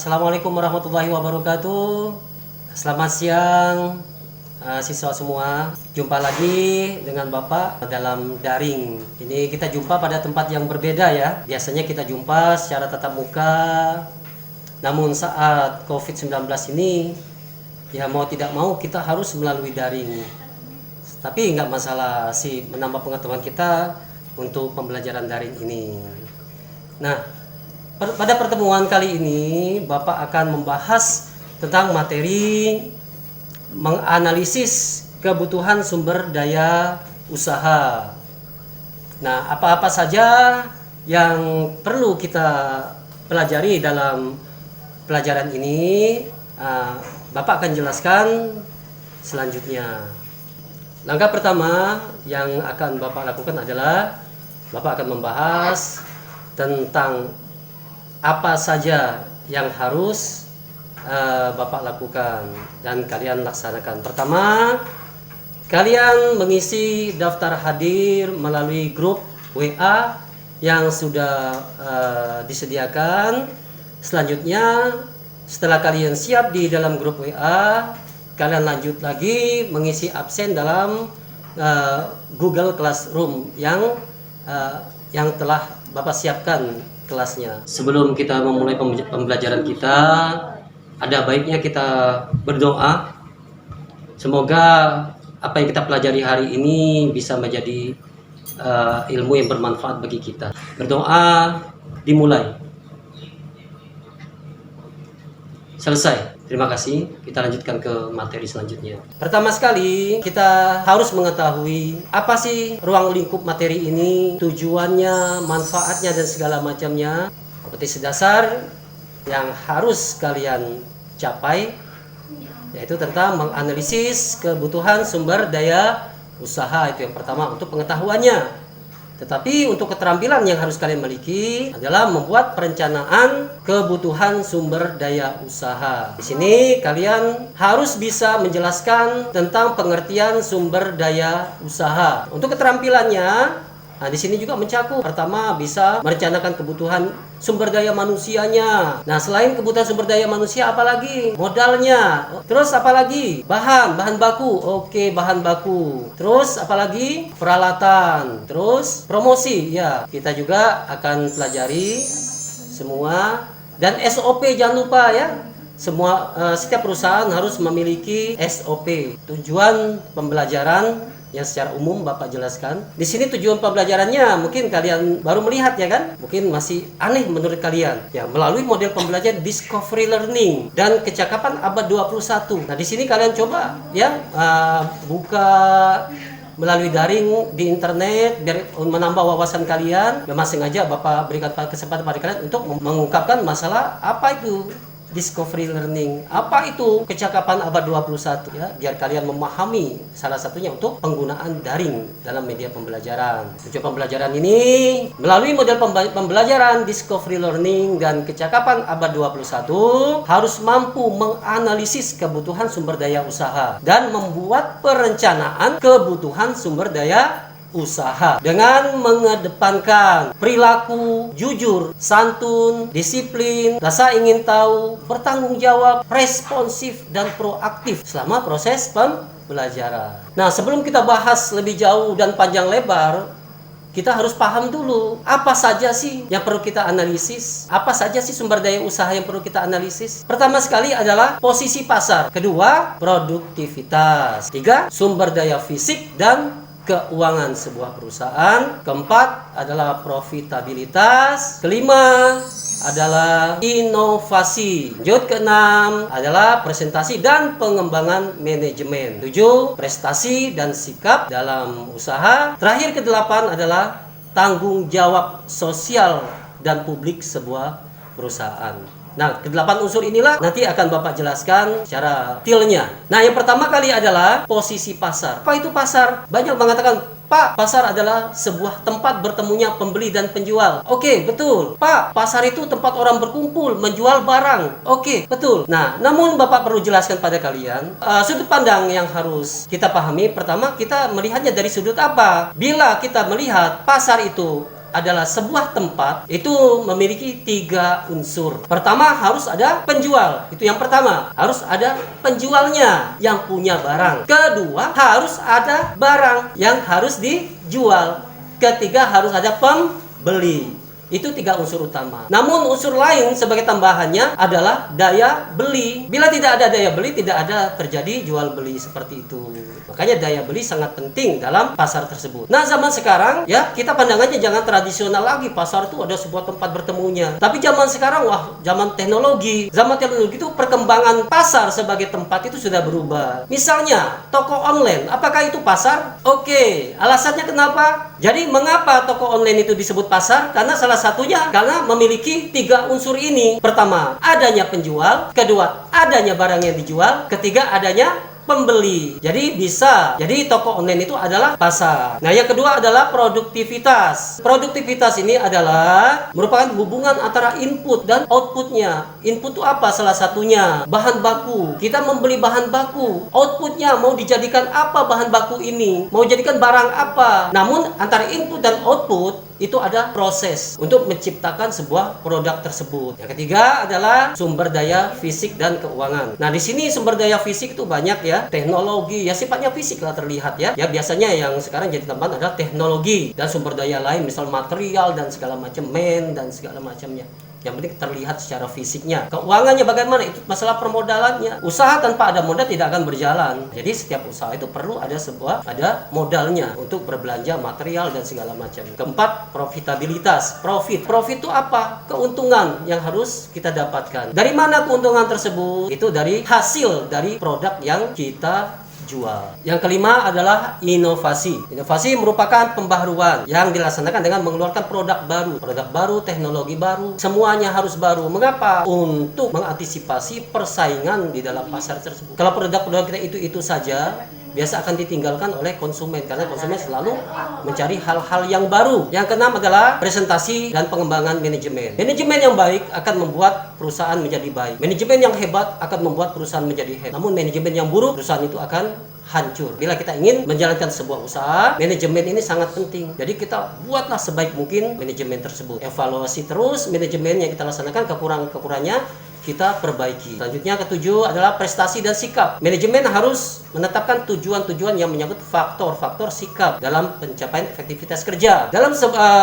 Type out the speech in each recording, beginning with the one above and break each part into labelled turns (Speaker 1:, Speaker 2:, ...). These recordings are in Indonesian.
Speaker 1: Assalamualaikum warahmatullahi wabarakatuh. Selamat siang siswa semua. Jumpa lagi dengan Bapak dalam daring. Ini kita jumpa pada tempat yang berbeda ya. Biasanya kita jumpa secara tatap muka. Namun saat COVID-19 ini, ya mau tidak mau kita harus melalui daring. Tapi nggak masalah sih, menambah pengetahuan kita untuk pembelajaran daring ini. Nah, pada pertemuan kali ini Bapak akan membahas tentang materi menganalisis kebutuhan sumber daya usaha. Nah, apa-apa saja yang perlu kita pelajari dalam pelajaran ini, Bapak akan jelaskan selanjutnya. Langkah pertama yang akan Bapak lakukan adalah Bapak akan membahas tentang apa saja yang harus Bapak lakukan dan kalian laksanakan. Pertama, kalian mengisi daftar hadir melalui grup WA yang sudah disediakan. Selanjutnya, setelah kalian siap di dalam grup WA, kalian lanjut lagi mengisi absen dalam Google Classroom yang telah Bapak siapkan kelasnya. Sebelum kita memulai pembelajaran kita, ada baiknya kita berdoa. Semoga apa yang kita pelajari hari ini bisa menjadi ilmu yang bermanfaat bagi kita. Berdoa dimulai. Selesai. Terima kasih. Kita lanjutkan ke materi selanjutnya. Pertama sekali, kita harus mengetahui apa sih ruang lingkup materi ini, tujuannya, manfaatnya, dan segala macamnya. Kompetisi dasar yang harus kalian capai, yaitu tentang menganalisis kebutuhan sumber daya usaha. Itu yang pertama untuk pengetahuannya. Tetapi untuk keterampilan yang harus kalian miliki adalah membuat perencanaan kebutuhan sumber daya usaha. Di sini kalian harus bisa menjelaskan tentang pengertian sumber daya usaha. Untuk keterampilannya, di sini juga mencakup pertama bisa merencanakan kebutuhan sumber daya manusianya. Nah, selain kebutuhan sumber daya manusia, apalagi modalnya. Terus apalagi bahan baku. Oke, bahan baku. Terus apalagi peralatan. Terus promosi. Ya, kita juga akan pelajari semua dan SOP jangan lupa ya. Setiap perusahaan harus memiliki SOP. Tujuan pembelajaran yang secara umum Bapak jelaskan. Di sini tujuan pembelajarannya mungkin kalian baru melihat ya kan? Mungkin masih aneh menurut kalian. Ya, melalui model pembelajaran discovery learning dan kecakapan abad 21. Nah, di sini kalian coba ya buka melalui daring di internet biar menambah wawasan kalian. Memang sengaja Bapak berikan kesempatan pada kalian untuk mengungkapkan masalah apa itu discovery learning, apa itu kecakapan abad 21 ya, biar kalian memahami salah satunya untuk penggunaan daring dalam media pembelajaran. Tujuan pembelajaran ini melalui model pembelajaran discovery learning dan kecakapan abad 21 harus mampu menganalisis kebutuhan sumber daya usaha dan membuat perencanaan kebutuhan sumber daya usaha dengan mengedepankan perilaku jujur, santun, disiplin, rasa ingin tahu, bertanggung jawab, responsif, dan proaktif selama proses pembelajaran. Nah, sebelum kita bahas lebih jauh dan panjang lebar, kita harus paham dulu apa saja sih yang perlu kita analisis, apa saja sih sumber daya usaha yang perlu kita analisis. Pertama sekali adalah posisi pasar, kedua produktivitas, tiga sumber daya fisik dan keuangan sebuah perusahaan, keempat adalah profitabilitas, kelima adalah inovasi, lanjut keenam adalah presentasi dan pengembangan manajemen, tujuh prestasi dan sikap dalam usaha, terakhir kedelapan adalah tanggung jawab sosial dan publik sebuah perusahaan. Nah, kedelapan unsur inilah nanti akan Bapak jelaskan secara detailnya. Nah, yang pertama kali adalah posisi pasar. Apa itu pasar? Banyak mengatakan, Pak, pasar adalah sebuah tempat bertemunya pembeli dan penjual. Oke, betul. Pak, pasar itu tempat orang berkumpul, menjual barang. Oke, betul. Nah, namun Bapak perlu jelaskan pada kalian, sudut pandang yang harus kita pahami. Pertama, kita melihatnya dari sudut apa? Bila kita melihat pasar itu adalah sebuah tempat itu memiliki 3 unsur. Pertama, harus ada penjual. Itu yang pertama. Harus ada penjualnya yang punya barang. Kedua, harus ada barang yang harus dijual. Ketiga, harus ada pembeli. Itu 3 unsur utama. Namun unsur lain sebagai tambahannya adalah daya beli. Bila tidak ada daya beli, tidak ada terjadi jual beli seperti itu. Makanya daya beli sangat penting dalam pasar tersebut. Nah, zaman sekarang ya kita pandangannya jangan tradisional lagi. Pasar itu ada sebuah tempat bertemunya. Tapi zaman sekarang zaman teknologi. Zaman teknologi itu perkembangan pasar sebagai tempat itu sudah berubah. Misalnya toko online, apakah itu pasar? Oke, alasannya kenapa? Jadi mengapa toko online itu disebut pasar? Karena salah satunya karena memiliki 3 unsur ini. Pertama, adanya penjual. Kedua, adanya barang yang dijual. Ketiga, adanya pembeli. Jadi toko online itu adalah pasar. Nah, yang kedua adalah produktivitas. Produktivitas ini adalah merupakan hubungan antara input dan outputnya. Input itu apa? Salah satunya bahan baku. Kita membeli bahan baku. Outputnya mau dijadikan apa bahan baku ini? Mau jadikan barang apa? Namun antara input dan output itu ada proses untuk menciptakan sebuah produk tersebut. Yang ketiga adalah sumber daya fisik dan keuangan. Nah, di sini sumber daya fisik itu banyak ya, teknologi ya sifatnya fisik lah terlihat ya. Ya biasanya yang sekarang jadi tambahan adalah teknologi dan sumber daya lain, misal material dan segala macam, dan segala macamnya. Yang penting terlihat secara fisiknya. Keuangannya bagaimana? Itu masalah permodalannya. Usaha tanpa ada modal tidak akan berjalan. Jadi setiap usaha itu perlu ada modalnya untuk berbelanja material dan segala macam. Keempat, profitabilitas. Profit itu apa? Keuntungan yang harus kita dapatkan. Dari mana keuntungan tersebut? Itu dari hasil dari produk yang kita jual. Yang kelima adalah inovasi. Inovasi merupakan pembaharuan yang dilaksanakan dengan mengeluarkan produk baru, teknologi baru, semuanya harus baru. Mengapa? Untuk mengantisipasi persaingan di dalam pasar tersebut. Kalau produk-produk kita itu saja, biasa akan ditinggalkan oleh konsumen karena konsumen selalu mencari hal-hal yang baru. Yang keenam adalah presentasi dan pengembangan manajemen. Manajemen yang baik akan membuat perusahaan menjadi baik. Manajemen yang hebat akan membuat perusahaan menjadi hebat. Namun manajemen yang buruk, perusahaan itu akan hancur. Bila kita ingin menjalankan sebuah usaha, manajemen ini sangat penting. Jadi kita buatlah sebaik mungkin manajemen tersebut. Evaluasi terus manajemen yang kita laksanakan, kekurangannya kita perbaiki. Selanjutnya ketujuh adalah prestasi dan sikap. Manajemen harus menetapkan tujuan-tujuan yang menyangkut faktor-faktor sikap dalam pencapaian efektivitas kerja. Dalam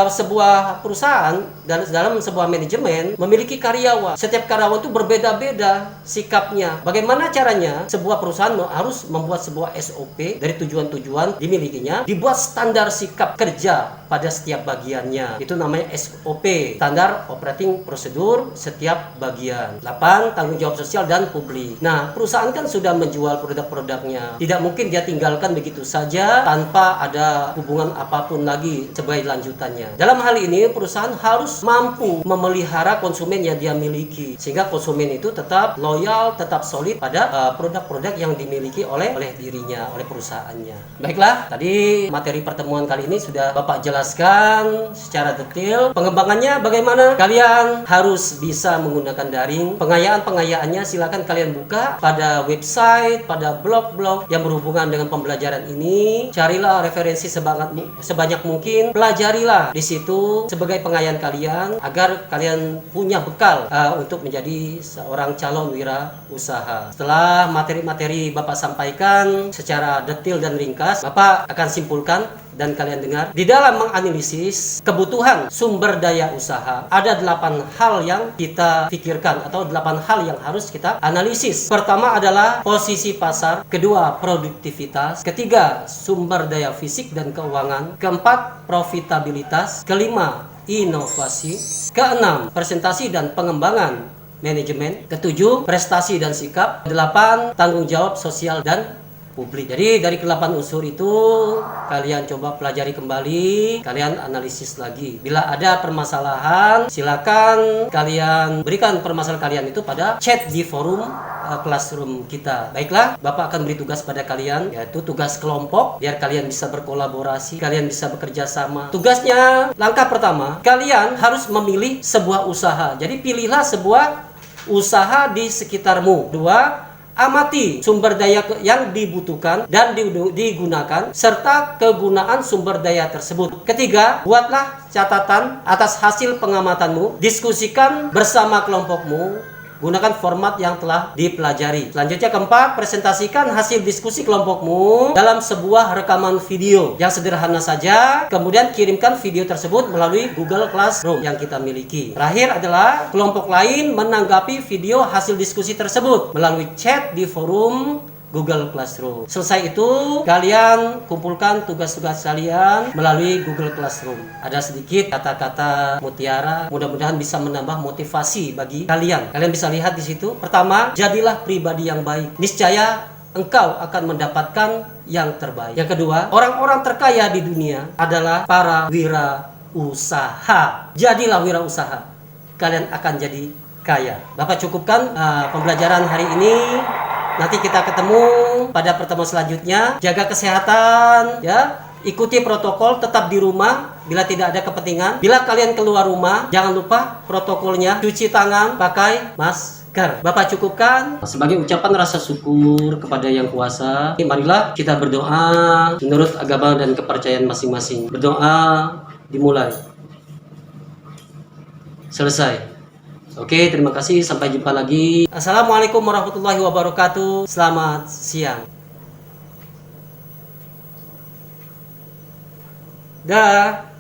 Speaker 1: sebuah perusahaan dan dalam sebuah manajemen memiliki karyawan. Setiap karyawan itu berbeda-beda sikapnya. Bagaimana caranya? Sebuah perusahaan harus membuat sebuah SOP dari tujuan-tujuan dimilikinya, dibuat standar sikap kerja pada setiap bagiannya. Itu namanya SOP, standar operating prosedur setiap bagian. 8. Tanggung jawab sosial dan publik. Nah, perusahaan kan sudah menjual produk-produknya. Tidak mungkin dia tinggalkan begitu saja tanpa ada hubungan apapun lagi sebagai lanjutannya. Dalam hal ini, perusahaan harus mampu memelihara konsumen yang dia miliki. Sehingga konsumen itu tetap loyal, tetap solid pada produk-produk yang dimiliki oleh dirinya, oleh perusahaannya. Baiklah, tadi materi pertemuan kali ini sudah Bapak jelaskan secara detail. Pengembangannya bagaimana? Kalian harus bisa menggunakan daring. Pengayaannya silakan kalian buka pada website, pada blog-blog yang berhubungan dengan pembelajaran ini. Carilah referensi sebanyak mungkin, pelajarilah di situ sebagai pengayaan kalian agar kalian punya bekal untuk menjadi seorang calon wirausaha. Setelah materi-materi Bapak sampaikan secara detail dan ringkas, Bapak akan simpulkan dan kalian dengar. Di dalam menganalisis kebutuhan sumber daya usaha, ada 8 hal yang kita pikirkan atau 8 hal yang harus kita analisis. Pertama adalah posisi pasar, kedua produktivitas, ketiga sumber daya fisik dan keuangan, keempat profitabilitas, kelima inovasi, keenam presentasi dan pengembangan manajemen, ketujuh prestasi dan sikap, delapan tanggung jawab sosial dan publik. Jadi dari ke-8 unsur itu kalian coba pelajari kembali, kalian analisis lagi. Bila ada permasalahan, silakan kalian berikan permasalahan kalian itu pada chat di forum classroom kita. Baiklah, Bapak akan beri tugas pada kalian, yaitu tugas kelompok, biar kalian bisa berkolaborasi, kalian bisa bekerja sama. Tugasnya, langkah pertama, kalian harus memilih sebuah usaha. Jadi pilihlah sebuah usaha di sekitarmu. Dua, Amati sumber daya yang dibutuhkan dan digunakan, serta kegunaan sumber daya tersebut. Ketiga, buatlah catatan atas hasil pengamatanmu, diskusikan bersama kelompokmu, gunakan format yang telah dipelajari. Selanjutnya keempat, presentasikan hasil diskusi kelompokmu dalam sebuah rekaman video yang sederhana saja, kemudian kirimkan video tersebut melalui Google Classroom yang kita miliki. Terakhir adalah kelompok lain menanggapi video hasil diskusi tersebut melalui chat di forum Google Classroom. Selesai itu, kalian kumpulkan tugas-tugas kalian melalui Google Classroom. Ada sedikit kata-kata mutiara, mudah-mudahan bisa menambah motivasi bagi kalian. Kalian bisa lihat di situ. Pertama, jadilah pribadi yang baik. Niscaya engkau akan mendapatkan yang terbaik. Yang kedua, orang-orang terkaya di dunia adalah para wirausaha. Jadilah wirausaha. Kalian akan jadi kaya. Bapak cukupkan pembelajaran hari ini. Nanti kita ketemu pada pertemuan selanjutnya. Jaga kesehatan, ya. Ikuti protokol, tetap di rumah bila tidak ada kepentingan. Bila kalian keluar rumah, jangan lupa protokolnya, cuci tangan, pakai masker. Bapak cukupkan. Sebagai ucapan rasa syukur kepada Yang Kuasa, marilah kita berdoa menurut agama dan kepercayaan masing-masing. Berdoa dimulai. Selesai. Oke, terima kasih. Sampai jumpa lagi. Assalamualaikum warahmatullahi wabarakatuh. Selamat siang. Dah.